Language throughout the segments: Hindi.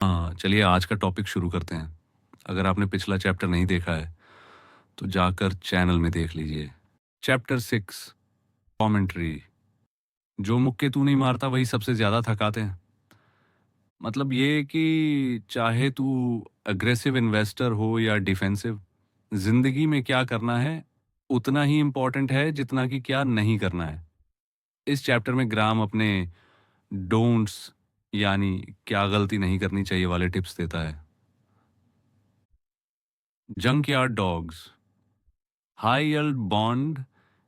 हाँ, चलिए आज का टॉपिक शुरू करते हैं। अगर आपने पिछला चैप्टर नहीं देखा है, तो जाकर चैनल में देख लीजिए। Chapter 6 commentary. जो मुक्के तू नहीं मारता वही सबसे ज़्यादा थकाते हैं। मतलब ये कि चाहे तू अग्रेसिव इन्वेस्टर हो या डिफेंसिव, ज़िंदगी में क्या करना है, उतना ही इम्पोर्टेंट है जितना कि क्या नहीं करना है। इस चैप्टर में ग्राम अपने डोंट्स यानी क्या गलती नहीं करनी चाहिए वाले टिप्स देता है। Junk yard dogs. High yield bond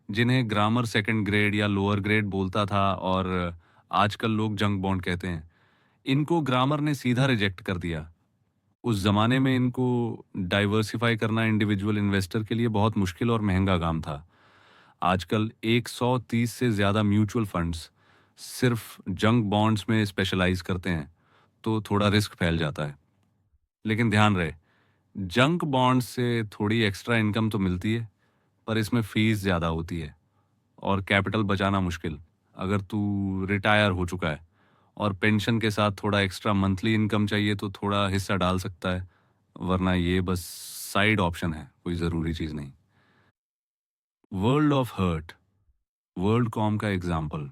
जिन्हें ग्रामर सेकंड ग्रेड या लोअर ग्रेड बोलता था और आजकल लोग जंक बॉन्ड कहते हैं, इनको ग्रामर ने सीधा रिजेक्ट कर दिया। उस जमाने में इनको डाइवर्सिफाई करना इंडिविजुअल इन्वेस्टर के लिए बहुत मुश्किल और महंगा काम था। आजकल 130 से ज़्यादा म्यूचुअल फंड्स सिर्फ जंक बॉन्ड्स में स्पेशलाइज करते हैं, तो थोड़ा रिस्क फैल जाता है। लेकिन ध्यान रहे, जंक बॉन्ड से थोड़ी एक्स्ट्रा इनकम तो मिलती है, पर इसमें फीस ज़्यादा होती है और कैपिटल बचाना मुश्किल। अगर तू रिटायर हो चुका है और पेंशन के साथ थोड़ा एक्स्ट्रा मंथली इनकम चाहिए तो थोड़ा हिस्सा डाल सकता है, वरना ये बस साइड ऑप्शन है, कोई ज़रूरी चीज़ नहीं। World of hurt. WorldCom का एग्जाम्पल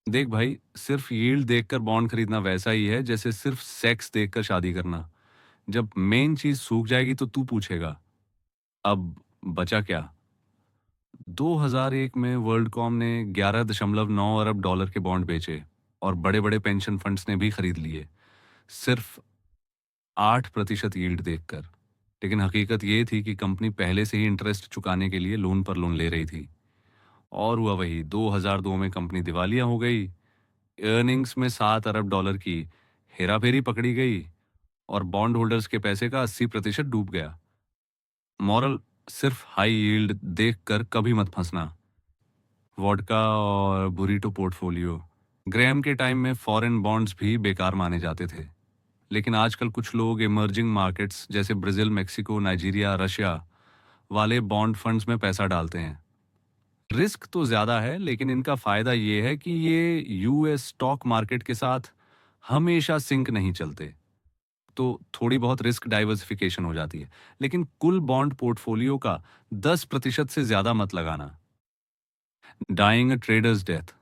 देख भाई, सिर्फ यील्ड देखकर बॉन्ड खरीदना वैसा ही है जैसे सिर्फ सेक्स देखकर शादी करना। जब मेन चीज सूख जाएगी तो तू पूछेगा, अब बचा क्या। 2001 में वर्ल्डकॉम ने 11.9 अरब डॉलर के बॉन्ड बेचे और बड़े बड़े पेंशन फंड्स ने भी खरीद लिए, सिर्फ 8% यील्ड देखकर। लेकिन हकीकत ये थी कि कंपनी पहले से ही इंटरेस्ट चुकाने के लिए लोन पर लोन ले रही थी। और हुआ वही, 2002 में कंपनी दिवालिया हो गई। अर्निंग्स में 7 अरब डॉलर की हेराफेरी पकड़ी गई और बॉन्ड होल्डर्स के पैसे का 80% डूब गया। मॉरल, सिर्फ हाई यील्ड देखकर कभी मत फंसना। वोडका और बुरीटो पोर्टफोलियो। ग्रैम के टाइम में फॉरेन बॉन्ड्स भी बेकार माने जाते थे, लेकिन आजकल कुछ लोग इमर्जिंग मार्केट्स जैसे ब्राजील, मेक्सिको, नाइजीरिया, रशिया वाले बॉन्ड फंड्स में पैसा डालते हैं। रिस्क तो ज्यादा है, लेकिन इनका फायदा ये है कि ये यूएस स्टॉक मार्केट के साथ हमेशा सिंक नहीं चलते, तो थोड़ी बहुत रिस्क डाइवर्सिफिकेशन हो जाती है। लेकिन कुल बॉन्ड पोर्टफोलियो का 10% से ज्यादा मत लगाना। Dying a trader's death.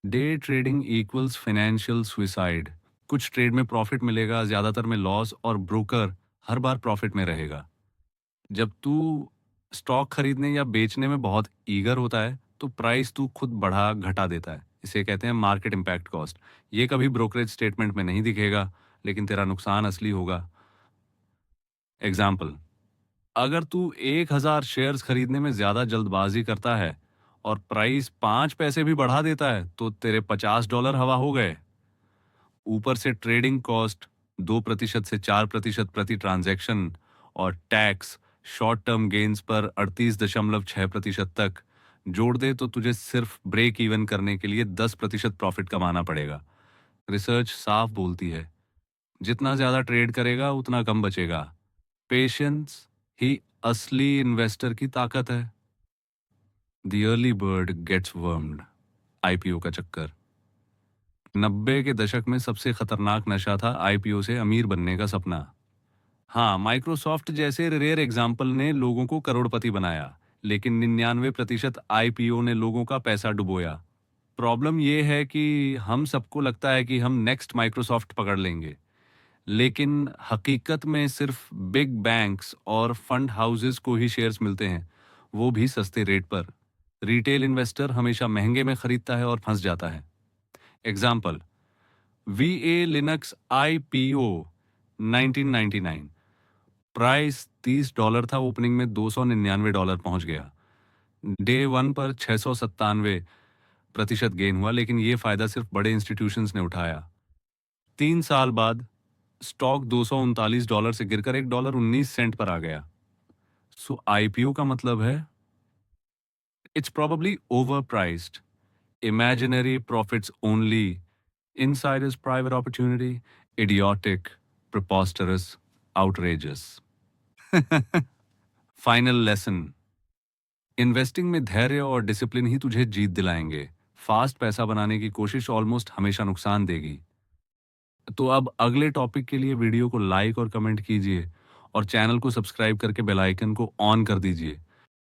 Day trading equals financial suicide. कुछ ट्रेड में प्रॉफिट मिलेगा, ज्यादातर में लॉस, और ब्रोकर हर बार प्रॉफिट में रहेगा। जब तू स्टॉक खरीदने या बेचने में बहुत ईगर होता है तो प्राइस तू खुद बढ़ा घटा देता है। इसे कहते हैं मार्केट इम्पैक्ट कॉस्ट। ये कभी ब्रोकरेज स्टेटमेंट में नहीं दिखेगा, लेकिन तेरा नुकसान असली होगा। एग्जाम्पल, अगर तू 1,000 शेयर्स खरीदने में ज्यादा जल्दबाजी करता है और प्राइस 5 पैसे भी बढ़ा देता है, तो तेरे $50 हवा हो गए। ऊपर से ट्रेडिंग कॉस्ट 2% से 4% प्रति ट्रांजैक्शन, और टैक्स शॉर्ट टर्म गेन्स पर 38.6% तक जोड़ दे तो तुझे सिर्फ ब्रेक इवन करने के लिए 10% प्रॉफिट कमाना पड़ेगा। रिसर्च साफ बोलती है, जितना ज्यादा ट्रेड करेगा उतना कम बचेगा। पेशेंस ही असली इन्वेस्टर की ताकत है। The early bird gets worm. IPO का चक्कर। 90 के दशक में सबसे खतरनाक नशा था आईपीओ से अमीर बनने का सपना। हाँ, माइक्रोसॉफ्ट जैसे रेयर एग्जाम्पल ने लोगों को करोड़पति बनाया, लेकिन 99% आईपीओ ने लोगों का पैसा डुबोया। प्रॉब्लम यह है कि हम सबको लगता है कि हम नेक्स्ट माइक्रोसॉफ्ट पकड़ लेंगे, लेकिन हकीकत में सिर्फ बिग बैंक्स और फंड हाउसेस को ही शेयर्स मिलते हैं, वो भी सस्ते रेट पर। रिटेल इन्वेस्टर हमेशा महंगे में खरीदता है और फंस जाता है। Example, वीए Linux IPO 1999। प्राइस $30 था, ओपनिंग में $299 पहुंच गया। डे वन पर 697% गेन हुआ, लेकिन ये फायदा सिर्फ बड़े इंस्टीट्यूशंस ने उठाया। 3 साल बाद स्टॉक $239 से गिरकर $1.19 पर आ गया। सो आईपीओ का मतलब है, it's probably over priced, imaginary profits only, insiders private opportunity, idiotic, preposterous, outrageous. Final lesson. Investing में धैर्य और डिसिप्लिन ही तुझे जीत दिलाएंगे। फास्ट पैसा बनाने की कोशिश ऑलमोस्ट हमेशा नुकसान देगी। तो अब अगले टॉपिक के लिए वीडियो को लाइक और कमेंट कीजिए और चैनल को सब्सक्राइब करके बेल आइकन को ऑन कर दीजिए